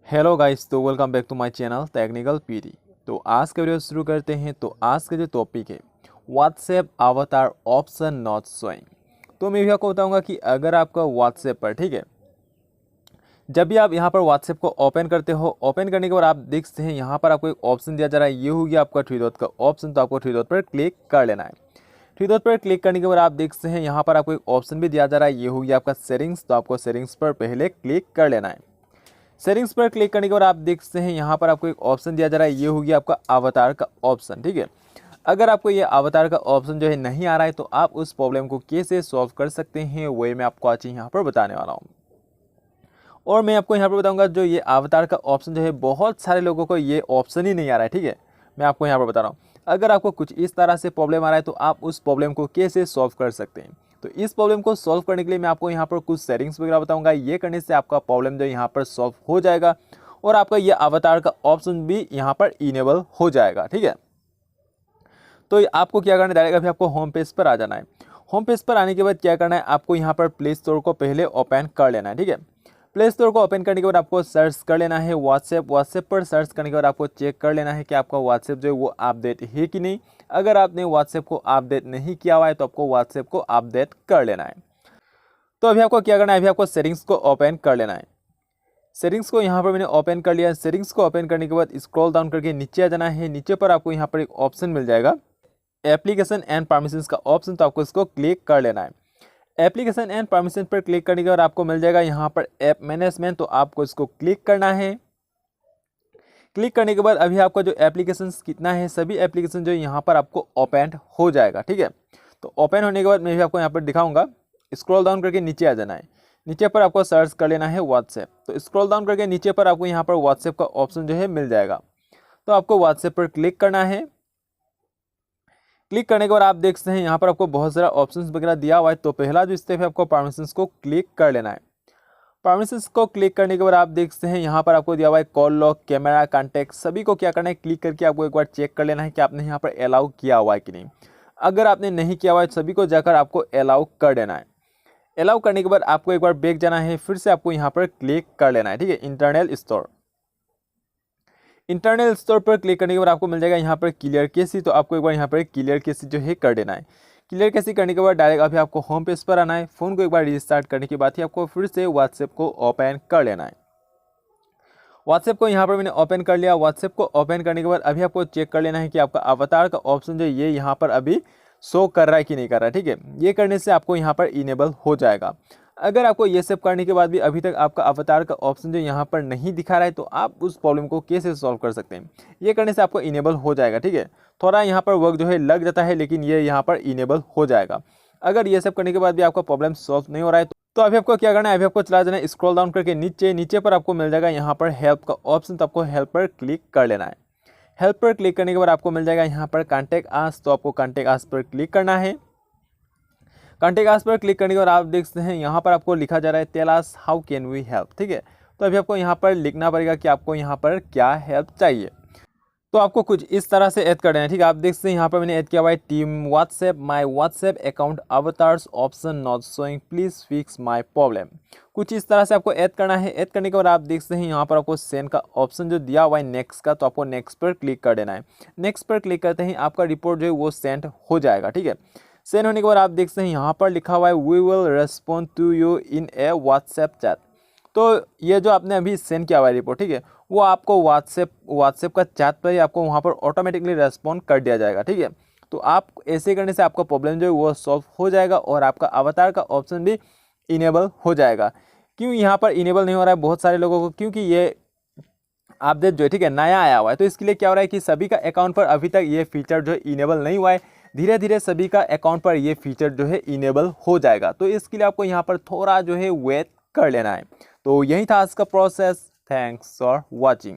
Hello guys, तो welcome back to my channel technical PD. तो आज का वीडियो शुरू करते हैं। तो आज का जो टॉपिक है व्हाट्सएप अवतार ऑप्शन नॉट शोइंग। तो मैं भी आपको बताऊंगा कि अगर आपका व्हाट्सएप पर, ठीक है, जब भी आप यहाँ पर व्हाट्सएप को ओपन करते हो, ओपन करने के बाद आप देख सकते हैं यहाँ पर आपको एक ऑप्शन दिया जा रहा है। ये हो गया आपका थ्री डॉट का ऑप्शन। तो आपको थ्री डॉट पर क्लिक कर लेना है। थ्री डॉट पर क्लिक करने के बाद आप देख सकते हैं यहाँ पर आपको एक ऑप्शन भी दिया जा रहा है। ये हो गया आपका सेटिंग्स। तो आपको सेटिंग्स पर पहले क्लिक कर लेना है। सेटिंग्स पर क्लिक करने के बाद आप देख सकते हैं यहाँ पर आपको एक ऑप्शन दिया जा रहा है। ये हो गया आपका अवतार का ऑप्शन, ठीक है। अगर आपको ये अवतार का ऑप्शन जो है नहीं आ रहा है, तो आप उस प्रॉब्लम को कैसे सॉल्व कर सकते हैं वही मैं आपको आज यहाँ पर बताने वाला हूँ। और मैं आपको यहाँ पर बताऊँगा जो ये अवतार का ऑप्शन जो है, बहुत सारे लोगों को ये ऑप्शन ही नहीं आ रहा है, ठीक है। मैं आपको यहाँ पर बता रहा हूँ, अगर आपको कुछ इस तरह से प्रॉब्लम आ रहा है तो आप उस प्रॉब्लम को कैसे सॉल्व कर सकते हैं। तो इस प्रॉब्लम को सॉल्व करने के लिए मैं आपको यहाँ पर कुछ सेटिंग्स वगैरह बताऊंगा। ये करने से आपका प्रॉब्लम जो यहाँ पर सॉल्व हो जाएगा और आपका ये अवतार का ऑप्शन भी यहाँ पर इनेबल हो जाएगा, ठीक है। तो आपको क्या करना है, डायरेक्ट अभी आपको होम पेज पर आ जाना है। होम पेज पर आने के बाद क्या करना है, आपको यहाँ पर प्ले स्टोर को पहले ओपन कर लेना है, ठीक है। प्ले स्टोर को ओपन करने के बाद आपको सर्च कर लेना है व्हाट्सएप। व्हाट्सएप पर सर्च करने के बाद आपको चेक कर लेना है कि आपका व्हाट्सएप जो है वो अपडेट है कि नहीं। अगर आपने व्हाट्सएप को अपडेट नहीं किया हुआ है तो आपको व्हाट्सएप को अपडेट कर लेना है। तो अभी आपको क्या करना है, अभी आपको सेटिंग्स को ओपन कर लेना है। सेटिंग्स को यहाँ पर मैंने ओपन कर लिया। सेटिंग्स को ओपन करने के बाद स्क्रॉल डाउन करके नीचे आ जाना है। नीचे पर आपको यहाँ पर एक ऑप्शन मिल जाएगा एप्लीकेशन एंड परमिशंस का ऑप्शन। तो आपको इसको क्लिक कर लेना है। एप्लीकेशन एंड परमिशन पर क्लिक करने के बाद आपको मिल जाएगा यहाँ पर ऐप मैनेजमेंट। तो आपको इसको क्लिक करना है। क्लिक करने के बाद अभी आपका जो एप्लीकेशन कितना है, सभी एप्लीकेशन जो यहाँ पर आपको ओपन हो जाएगा, ठीक है। तो ओपन होने के बाद मैं भी आपको यहाँ पर दिखाऊंगा। स्क्रॉल डाउन करके नीचे आ जाना है। नीचे पर आपको सर्च कर लेना है व्हाट्सएप। तो स्क्रॉल डाउन करके नीचे पर आपको यहाँ पर व्हाट्सएप का ऑप्शन जो है मिल जाएगा। तो आपको व्हाट्सएप पर क्लिक करना है। क्लिक करने के बाद आप देख सकते हैं यहाँ पर आपको बहुत सारा ऑप्शंस वगैरह दिया हुआ है। तो पहला जो स्टेप है, आपको परमिशंस को क्लिक कर लेना है। परमिशंस को क्लिक करने के बाद आप देख सकते हैं यहाँ पर आपको दिया हुआ है कॉल लॉग, कैमरा, कॉन्टैक्ट, सभी को क्या करना है, क्लिक करके आपको एक बार चेक कर लेना है कि आपने यहाँ पर अलाउ किया हुआ है कि नहीं। अगर आपने नहीं किया हुआ है सभी को जाकर आपको अलाउ कर देना है। अलाउ करने के बाद आपको एक बार बैक जाना है, फिर से आपको यहाँ पर क्लिक कर लेना है, ठीक है। इंटरनल स्टोर, इंटरनल स्टोर पर क्लिक करने के बाद आपको मिल जाएगा यहाँ पर क्लियर केसी। तो आपको एक बार यहाँ पर क्लियर केसी जो है कर देना है। क्लियर केसी करने के बाद डायरेक्ट अभी आपको होम पेज पर आना है। फ़ोन को एक बार रिस्टार्ट करने के बाद ही आपको फिर से व्हाट्सएप को ओपन कर लेना है। व्हाट्सएप को यहाँ पर मैंने ओपन कर लिया। व्हाट्सएप को ओपन करने के बाद अभी आपको चेक कर लेना है कि आपका अवतार का ऑप्शन जो ये यहाँ पर अभी शो कर रहा है कि नहीं कर रहा है, ठीक है। ये करने से आपको यहाँ पर इनेबल हो जाएगा। अगर आपको ये सब करने के बाद भी अभी तक आपका अवतार का ऑप्शन जो यहाँ पर नहीं दिखा रहा है, तो आप उस प्रॉब्लम को कैसे सॉल्व कर सकते हैं। ये करने से आपको इनेबल हो जाएगा, ठीक है। थोड़ा यहाँ पर वर्क जो है लग जाता है, लेकिन ये यहाँ पर इनेबल हो जाएगा। अगर ये सब करने के बाद भी आपका प्रॉब्लम सॉल्व नहीं हो रहा है तो अभी आपको क्या करना है, अभी आपको चला जाना है। स्क्रॉल डाउन करके नीचे पर आपको मिल जाएगा यहाँ पर हेल्प का ऑप्शन। तो आपको हेल्प पर क्लिक कर लेना है। हेल्प पर क्लिक करने के बाद आपको मिल जाएगा यहाँ पर कॉन्टैक्ट अस। तो आपको कॉन्टैक्ट अस पर क्लिक करना है। कॉन्टैक्ट अस पर क्लिक करने के बाद आप देख सकते हैं यहाँ पर आपको लिखा जा रहा है tell us how can we help, ठीक है। तो अभी आपको यहाँ पर लिखना पड़ेगा कि आपको यहाँ पर क्या हेल्प चाहिए। तो आपको कुछ इस तरह से ऐड कर देना है, ठीक है। आप देख सकते हैं यहाँ पर मैंने ऐड किया हुआ है team WhatsApp my WhatsApp account avatars epsilon naught showing please fix my problem. कुछ इस तरह से आपको ऐड करना है। ऐड करने के बाद आप देख सकते हैं यहाँ पर आपको सेंड का ऑप्शन जो दिया हुआ है नेक्स्ट का। तो आपको नेक्स्ट पर क्लिक कर देना है। नेक्स्ट पर क्लिक करते ही आपका रिपोर्ट जो है वो सेंड हो जाएगा, ठीक है। सेंड होने के बाद आप देख सकते हैं यहाँ पर लिखा हुआ है we will respond to you in a WhatsApp chat. तो ये जो आपने अभी सेंड किया हुआ है रिपोर्ट, ठीक है, वो आपको व्हाट्सएप का चैट पर ही आपको वहाँ पर ऑटोमेटिकली रेस्पॉन्ड कर दिया जाएगा, ठीक है। तो आप ऐसे करने से आपका प्रॉब्लम जो है वो सॉल्व हो जाएगा और आपका अवतार का ऑप्शन भी इनेबल हो जाएगा। क्यों यहाँ पर इनेबल नहीं हो रहा है बहुत सारे लोगों को, क्योंकि ये अपडेट जो है, ठीक है, नया आया हुआ है। तो इसके लिए क्या हो रहा है कि सभी का अकाउंट पर अभी तक ये फीचर जो है इनेबल नहीं हुआ है। धीरे धीरे सभी का अकाउंट पर ये फीचर जो है इनेबल हो जाएगा। तो इसके लिए आपको यहाँ पर थोड़ा जो है वेट कर लेना है। तो यही था आज का प्रोसेस। Thanks for watching.